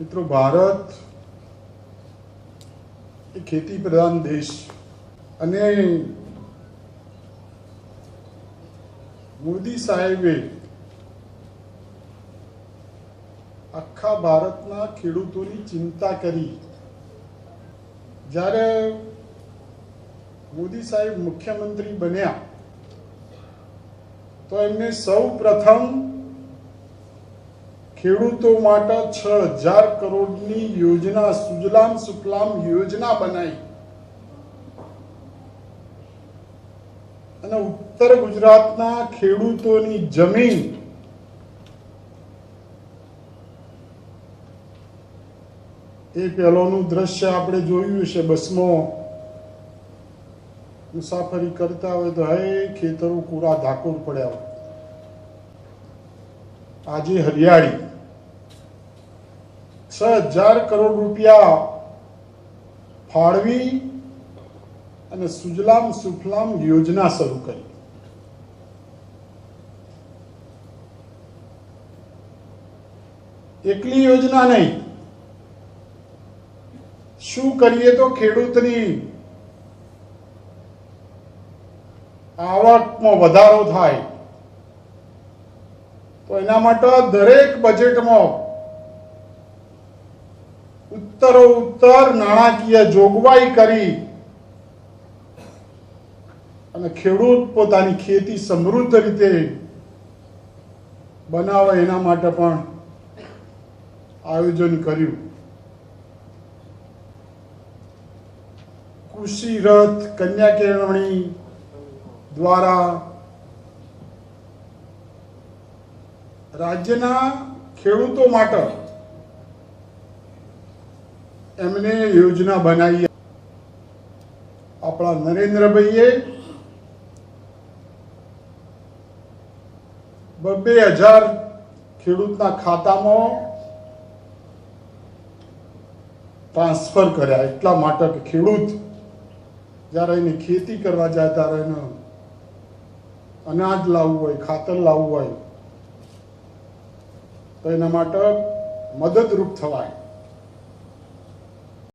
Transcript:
મિત્રો, ભારત એ ખેતી પ્રધાન દેશ અને મોદી સાહેબે આખા ભારતના ખેડૂતોની ચિંતા કરી. જ્યારે મોદી સાહેબ મુખ્યમંત્રી બન્યા તો એમને સૌ પ્રથમ ખેડૂતો માટે 6,000 કરોડની યોજના સુજલામ સુફલામ યોજના બનાવી અને ઉત્તર ગુજરાતના ખેડૂતોની જમીન એ પહેલોનું દ્રશ્ય આપણે જોયું છે. બસમાં મુસાફરી કરતા હોય તો હે ખેતરો પૂરા ધાકોર પડ્યા હોય. આજે હરિયાળી 6,000 કરોડ રૂપિયા ફાળવી અને સુજલામ સુફલામ યોજના શરૂ કરી. એકલી યોજના નહીં, શું કરીએ તો ખેડૂતની આવકમાં વધારો થાય, તો એના માટે દરેક બજેટમાં ઉત્તરોત્તર નાણાકીય જોગવાઈ કરી અને ખેડૂત પોતાની ખેતી સમૃદ્ધ રીતે બનાવે એના માટે પણ આયોજન કર્યું. કૃષિ રથ, કન્યા કેળવણી દ્વારા રાજ્યના ખેડૂતો માટે એમને યોજના બનાવી. આપણા નરેન્દ્રભાઈએ 2,000 ખેડૂતના ખાતામાં ટ્રાન્સફર કર્યા. એટલા માટે કે ખેડૂત જ્યારે એને ખેતી કરવા જાય ત્યારે એને અનાજ લાવવું હોય, ખાતર લાવવું હોય તો એના માટે મદદરૂપ થવાય.